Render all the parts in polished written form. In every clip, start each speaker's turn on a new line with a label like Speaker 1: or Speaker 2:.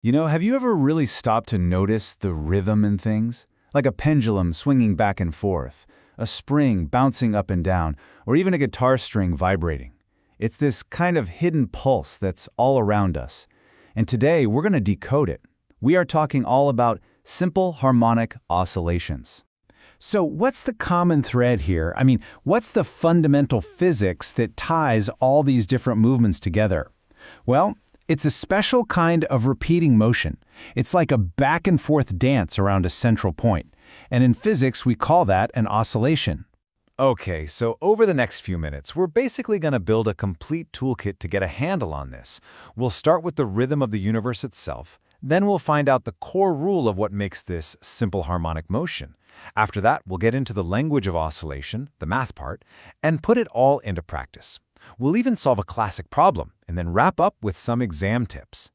Speaker 1: Have you ever really stopped to notice the rhythm in things? Like a pendulum swinging back and forth, a spring bouncing up and down, or even a guitar string vibrating. It's this kind of hidden pulse that's all around us. And today, we're going to decode it. We are talking all about simple harmonic oscillations. So what's the common thread here? What's the fundamental physics that ties all these different movements together? Well, it's a special kind of repeating motion. It's like a back and forth dance around a central point. And in physics, we call that an oscillation.
Speaker 2: Okay, so over the next few minutes, we're basically going to build a complete toolkit to get a handle on this. We'll start with the rhythm of the universe itself, then we'll find out the core rule of what makes this simple harmonic motion. After that, we'll get into the language of oscillation, the math part, and put it all into practice. We'll even solve a classic problem, and then wrap up with some exam tips.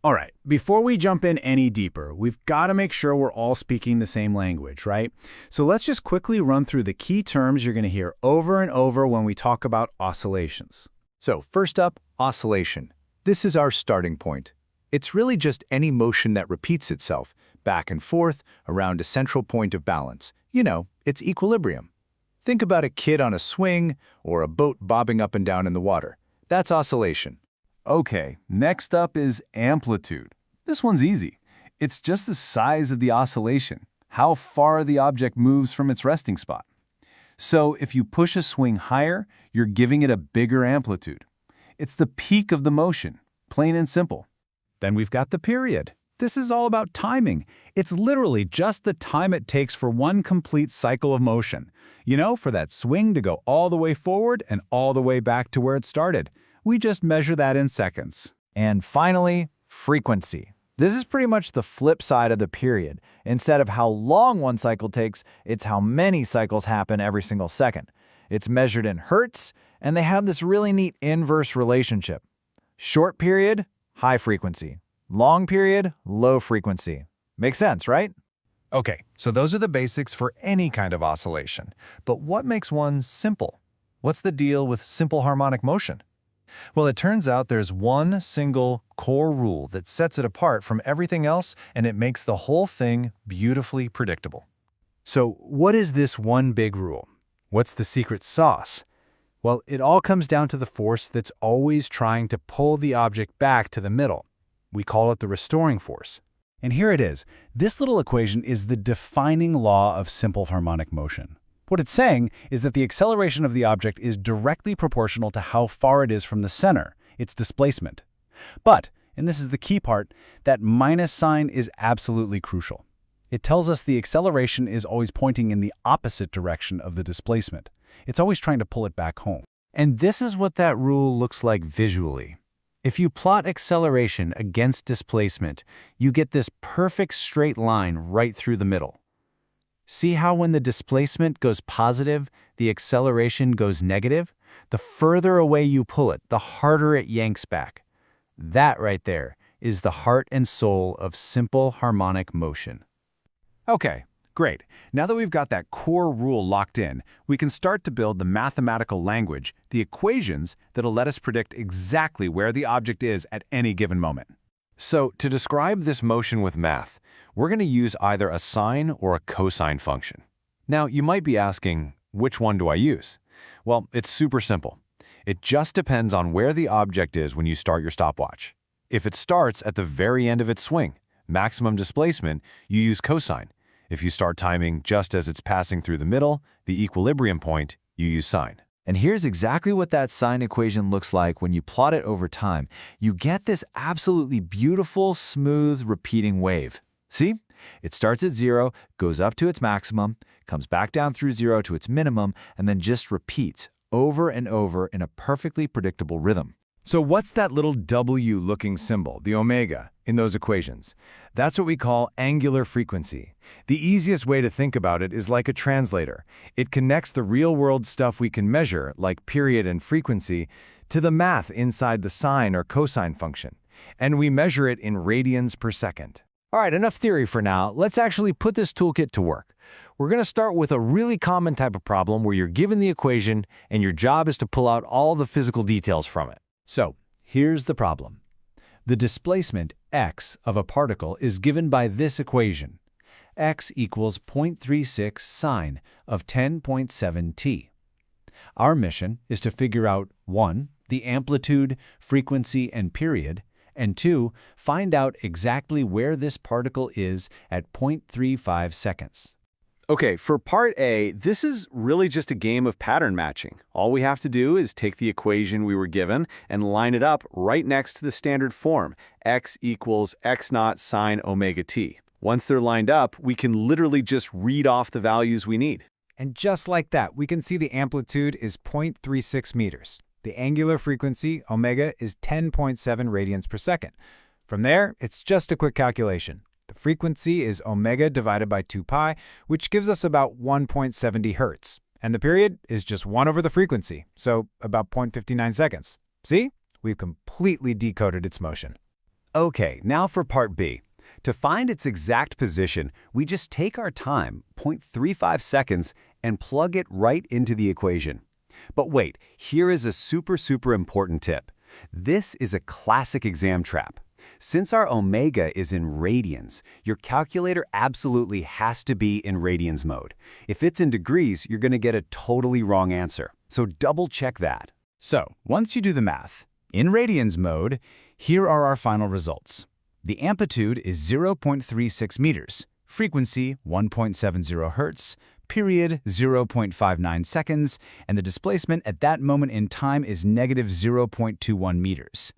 Speaker 1: All right, before we jump in any deeper, we've got to make sure we're all speaking the same language, right? So let's just quickly run through the key terms you're going to hear over and over when we talk about oscillations.
Speaker 3: So first up, oscillation. This is our starting point. It's really just any motion that repeats itself, back and forth, around a central point of balance. It's equilibrium. Think about a kid on a swing or a boat bobbing up and down in the water. That's oscillation.
Speaker 1: Okay, next up is amplitude. This one's easy. It's just the size of the oscillation, how far the object moves from its resting spot. So if you push a swing higher, you're giving it a bigger amplitude. It's the peak of the motion, plain and simple. Then we've got the period. This is all about timing. It's literally just the time it takes for one complete cycle of motion. For that swing to go all the way forward and all the way back to where it started. We just measure that in seconds.
Speaker 3: And finally, frequency. This is pretty much the flip side of the period. Instead of how long one cycle takes, it's how many cycles happen every single second. It's measured in hertz, and they have this really neat inverse relationship. Short period, high frequency. Long period, low frequency. Makes sense, right?
Speaker 2: Okay, so those are the basics for any kind of oscillation. But what makes one simple? What's the deal with simple harmonic motion? Well, it turns out there's one single core rule that sets it apart from everything else, and it makes the whole thing beautifully predictable.
Speaker 1: So what is this one big rule? What's the secret sauce? Well, it all comes down to the force that's always trying to pull the object back to the middle. We call it the restoring force. And here it is. This little equation is the defining law of simple harmonic motion. What it's saying is that the acceleration of the object is directly proportional to how far it is from the center, its displacement. But, and this is the key part, that minus sign is absolutely crucial. It tells us the acceleration is always pointing in the opposite direction of the displacement. It's always trying to pull it back home. And this is what that rule looks like visually. If you plot acceleration against displacement, you get this perfect straight line right through the middle. See how when the displacement goes positive, the acceleration goes negative? The further away you pull it, the harder it yanks back. That right there is the heart and soul of simple harmonic motion.
Speaker 2: Okay, great. Now that we've got that core rule locked in, we can start to build the mathematical language, the equations that'll let us predict exactly where the object is at any given moment. So, to describe this motion with math, we're going to use either a sine or a cosine function. Now, you might be asking, which one do I use? Well, it's super simple. It just depends on where the object is when you start your stopwatch. If it starts at the very end of its swing, maximum displacement, you use cosine. If you start timing just as it's passing through the middle, the equilibrium point, you use sine.
Speaker 3: And here's exactly what that sine equation looks like when you plot it over time. You get this absolutely beautiful, smooth, repeating wave. See? It starts at 0, goes up to its maximum, comes back down through 0 to its minimum, and then just repeats over and over in a perfectly predictable rhythm.
Speaker 2: So what's that little W-looking symbol, the omega, in those equations? That's what we call angular frequency. The easiest way to think about it is like a translator. It connects the real-world stuff we can measure, like period and frequency, to the math inside the sine or cosine function. And we measure it in radians per second.
Speaker 3: All right, enough theory for now. Let's actually put this toolkit to work. We're going to start with a really common type of problem where you're given the equation and your job is to pull out all the physical details from it.
Speaker 1: So, here's the problem. The displacement, x, of a particle is given by this equation. X equals 0.36 sine of 10.7 t. Our mission is to figure out 1. The amplitude, frequency, and period, and 2. Find out exactly where this particle is at 0.35 seconds.
Speaker 2: Okay, for part A, this is really just a game of pattern matching. All we have to do is take the equation we were given and line it up right next to the standard form, x equals x naught sine omega t. Once they're lined up, we can literally just read off the values we need.
Speaker 1: And just like that, we can see the amplitude is 0.36 meters. The angular frequency, omega, is 10.7 radians per second. From there, it's just a quick calculation. The frequency is omega divided by 2 pi, which gives us about 1.70 hertz. And the period is just 1 over the frequency, so about 0.59 seconds. See? We've completely decoded its motion.
Speaker 2: Okay, now for part B. To find its exact position, we just take our time, 0.35 seconds, and plug it right into the equation. But wait, here is a super important tip. This is a classic exam trap. Since our omega is in radians, your calculator absolutely has to be in radians mode. If it's in degrees, you're going to get a totally wrong answer. So double check that.
Speaker 1: So, once you do the math, in radians mode, here are our final results. The amplitude is 0.36 meters, frequency 1.70 hertz, period 0.59 seconds, and the displacement at that moment in time is negative 0.21 meters.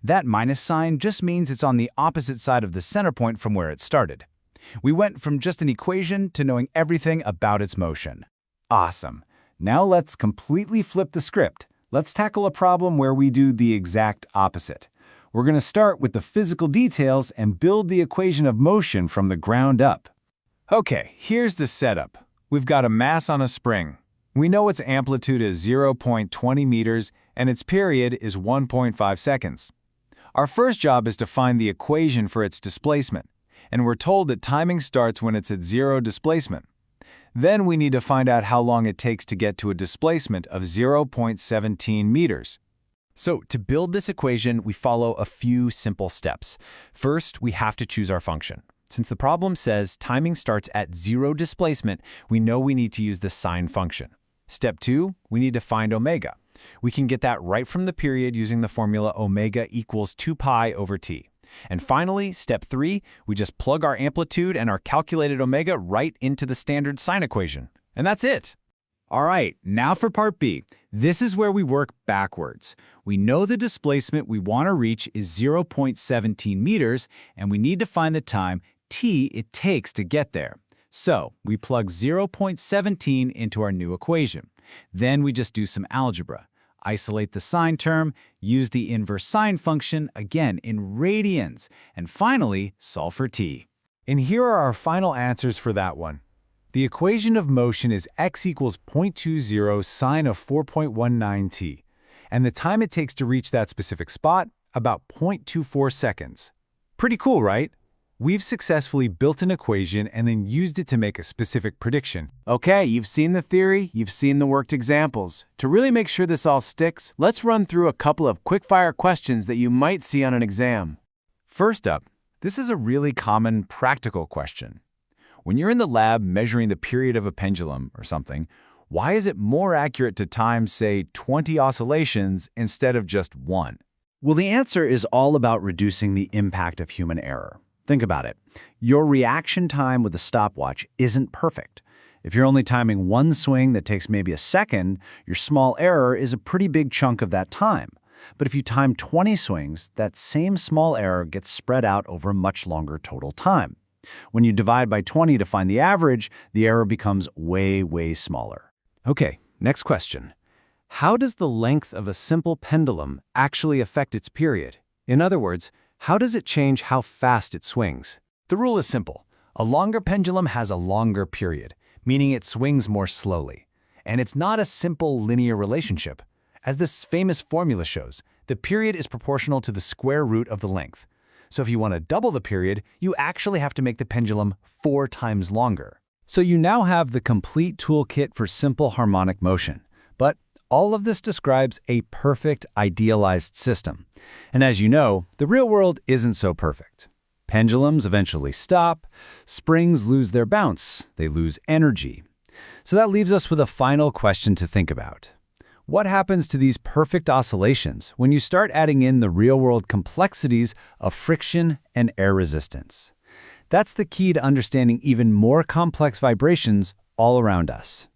Speaker 1: That minus sign just means it's on the opposite side of the center point from where it started. We went from just an equation to knowing everything about its motion.
Speaker 2: Awesome. Now let's completely flip the script. Let's tackle a problem where we do the exact opposite. We're going to start with the physical details and build the equation of motion from the ground up.
Speaker 3: Okay, here's the setup. We've got a mass on a spring. We know its amplitude is 0.20 meters and its period is 1.5 seconds. Our first job is to find the equation for its displacement, and we're told that timing starts when it's at zero displacement. Then we need to find out how long it takes to get to a displacement of 0.17 meters.
Speaker 1: So to build this equation, we follow a few simple steps. First, we have to choose our function. Since the problem says timing starts at zero displacement, we know we need to use the sine function. Step 2, we need to find omega. We can get that right from the period using the formula omega equals 2 pi over t. And finally, step 3, we just plug our amplitude and our calculated omega right into the standard sine equation. And that's it. All right, now for part B. This is where we work backwards. We know the displacement we want to reach is 0.17 meters, and we need to find the time t it takes to get there. So we plug 0.17 into our new equation. Then we just do some algebra. Isolate the sine term, use the inverse sine function, again in radians, and finally solve for t. And here are our final answers for that one. The equation of motion is x equals 0.20 sine of 4.19 t, and the time it takes to reach that specific spot, about 0.24 seconds. Pretty cool, right? We've successfully built an equation and then used it to make a specific prediction.
Speaker 4: Okay, you've seen the theory, you've seen the worked examples. To really make sure this all sticks, let's run through a couple of quick-fire questions that you might see on an exam.
Speaker 1: First up, this is a really common practical question. When you're in the lab measuring the period of a pendulum or something, why is it more accurate to time, say, 20 oscillations instead of just 1? Well, the answer is all about reducing the impact of human error. Think about it. Your reaction time with a stopwatch isn't perfect. If you're only timing one swing that takes maybe a second, your small error is a pretty big chunk of that time. But if you time 20 swings, that same small error gets spread out over a much longer total time. When you divide by 20 to find the average, the error becomes way smaller. Okay, next question. How does the length of a simple pendulum actually affect its period? In other words, how does it change how fast it swings? The rule is simple. A longer pendulum has a longer period, meaning it swings more slowly. And it's not a simple linear relationship. As this famous formula shows, the period is proportional to the square root of the length. So if you want to double the period, you actually have to make the pendulum 4 times longer. So you now have the complete toolkit for simple harmonic motion. But all of this describes a perfect, idealized system.
Speaker 2: And as you know, the real world isn't so perfect. Pendulums eventually stop, springs lose their bounce, they lose energy. So that leaves us with a final question to think about. What happens to these perfect oscillations when you start adding in the real-world complexities of friction and air resistance? That's the key to understanding even more complex vibrations all around us.